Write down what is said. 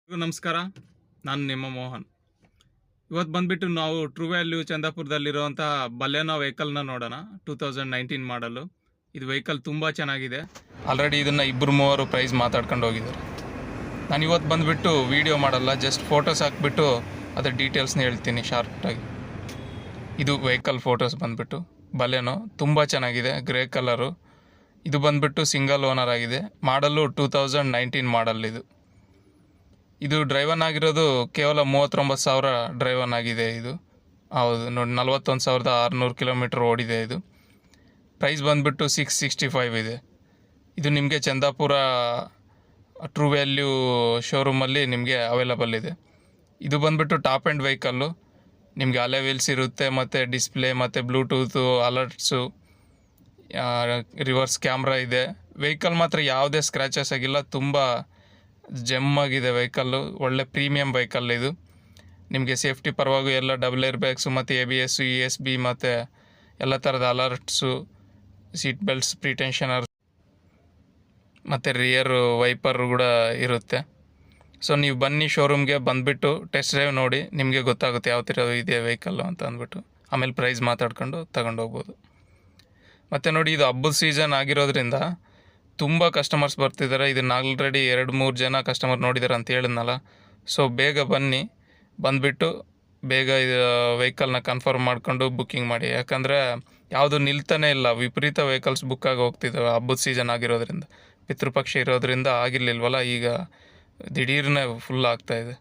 ಎಲ್ರಿಗೂ ನಮಸ್ಕಾರ. ನಾನು ನಿಮ್ಮ ಮೋಹನ್. ಇವತ್ತು ಬಂದುಬಿಟ್ಟು ನಾವು ಟ್ರೂ ವ್ಯಾಲ್ಯೂ ಚಂದಾಪುರದಲ್ಲಿರುವಂಥ ಬಲೆನೋ ವೆಹಿಕಲ್ನ ನೋಡೋಣ. 2019 ಮಾಡಲು. ಇದು ವೆಹಿಕಲ್ ತುಂಬ ಚೆನ್ನಾಗಿದೆ. ಆಲ್ರೆಡಿ ಇದನ್ನು ಇಬ್ಬರು ಮೂವರು ಪ್ರೈಸ್ ಮಾತಾಡ್ಕೊಂಡು ಹೋಗಿದ್ದಾರೆ. ನಾನು ಇವತ್ತು ಬಂದುಬಿಟ್ಟು ವೀಡಿಯೋ ಮಾಡಲ್ಲ, ಜಸ್ಟ್ ಫೋಟೋಸ್ ಹಾಕ್ಬಿಟ್ಟು ಅದರ ಡೀಟೇಲ್ಸ್ನ ಹೇಳ್ತೀನಿ ಶಾರ್ಟಾಗಿ. ಇದು ವೆಹಿಕಲ್ ಫೋಟೋಸ್ ಬಂದುಬಿಟ್ಟು ಬಲೆನೋ ತುಂಬ ಚೆನ್ನಾಗಿದೆ, ಗ್ರೇ ಕಲರು. ಇದು ಬಂದುಬಿಟ್ಟು ಸಿಂಗಲ್ ಓನರ್ ಆಗಿದೆ. ಮಾಡಲು 2019 ಮಾಡಲ್ ಇದು ಡ್ರೈವನ್ ಆಗಿರೋದು ಕೇವಲ 39,000 ಡ್ರೈವನ್ ಆಗಿದೆ. ಇದು ಹೌದು ನೋಡಿ, 41,600 ಕಿಲೋಮೀಟ್ರ್ ಓಡಿದೆ. ಇದು ಪ್ರೈಸ್ ಬಂದುಬಿಟ್ಟು 665 ಇದೆ. ಇದು ನಿಮಗೆ ಚಂದಾಪುರ ಟ್ರೂ ವ್ಯಾಲ್ಯೂ ಶೋರೂಮಲ್ಲಿ ನಿಮಗೆ ಅವೈಲಬಲ್ ಇದೆ. ಇದು ಬಂದುಬಿಟ್ಟು ಟಾಪ್ ಆ್ಯಂಡ್ ವೆಹಿಕಲ್ಲು. ನಿಮಗೆ ಅಲೆ ವೀಲ್ಸ್ ಇರುತ್ತೆ, ಮತ್ತು ಡಿಸ್ಪ್ಲೇ, ಮತ್ತು ಬ್ಲೂಟೂತು ಅಲರ್ಟ್ಸು, ರಿವರ್ಸ್ ಕ್ಯಾಮ್ರಾ ಇದೆ. ವೆಹಿಕಲ್ ಮಾತ್ರ ಯಾವುದೇ ಸ್ಕ್ರ್ಯಾಚಸ್ ಆಗಿಲ್ಲ, ತುಂಬ ಜೆಮ್ ಆಗಿದೆ ವೆಹಿಕಲ್ಲು. ಒಳ್ಳೆ ಪ್ರೀಮಿಯಂ ವೆಹಿಕಲ್ ಇದು. ನಿಮಗೆ ಸೇಫ್ಟಿ ಪರವಾಗಿ ಎಲ್ಲ ಡಬಲ್ ಏರ್ ಬ್ಯಾಗ್ಸು, ಮತ್ತು ABS, ESB, ಮತ್ತು ಎಲ್ಲ ಥರದ ಅಲರ್ಟ್ಸು, ಸೀಟ್ ಬೆಲ್ಟ್ಸ್, ಪ್ರಿಟೆನ್ಷನರ್, ಮತ್ತು ರಿಯರ್ ವೈಪರ್ ಕೂಡ ಇರುತ್ತೆ. ಸೊ ನೀವು ಬನ್ನಿ ಶೋರೂಮ್ಗೆ, ಬಂದುಬಿಟ್ಟು ಟೆಸ್ಟ್ ಡ್ರೈವ್ ನೋಡಿ, ನಿಮಗೆ ಗೊತ್ತಾಗುತ್ತೆ ಯಾವ ಥರ ಇದೆ ವೆಹಿಕಲ್ಲು ಅಂತ ಅಂದ್ಬಿಟ್ಟು. ಆಮೇಲೆ ಪ್ರೈಸ್ ಮಾತಾಡ್ಕೊಂಡು ತಗೊಂಡೋಗ್ಬೋದು. ಮತ್ತು ನೋಡಿ, ಇದು ಹಬ್ಬದ ಸೀಸನ್ ಆಗಿರೋದ್ರಿಂದ ತುಂಬ ಕಸ್ಟಮರ್ಸ್ ಬರ್ತಿದ್ದಾರೆ. ಇದನ್ನು ಆಲ್ರೆಡಿ 2-3 ಜನ ಕಸ್ಟಮರ್ ನೋಡಿದ್ದಾರೆ ಅಂತ ಹೇಳಿದ್ನಲ್ಲ. ಸೊ ಬೇಗ ಬನ್ನಿ, ಬಂದುಬಿಟ್ಟು ಬೇಗ ಇದು ವೆಹಿಕಲ್ನ ಕನ್ಫರ್ಮ್ ಮಾಡಿಕೊಂಡು ಬುಕ್ಕಿಂಗ್ ಮಾಡಿ. ಯಾಕಂದರೆ ಯಾವುದು ನಿಲ್ತಾನೆ ಇಲ್ಲ, ವಿಪರೀತ ವೆಹಿಕಲ್ಸ್ ಬುಕ್ ಆಗಿ ಹೋಗ್ತಿದ್ದಾವೆ. ಹಬ್ಬದ ಸೀಸನ್ ಆಗಿರೋದ್ರಿಂದ, ಪಿತೃಪಕ್ಷ ಇರೋದ್ರಿಂದ ಆಗಿರಲಿಲ್ವಲ್ಲ, ಈಗ ದಿಢೀರ್ನೇ ಫುಲ್ ಆಗ್ತಾಯಿದೆ.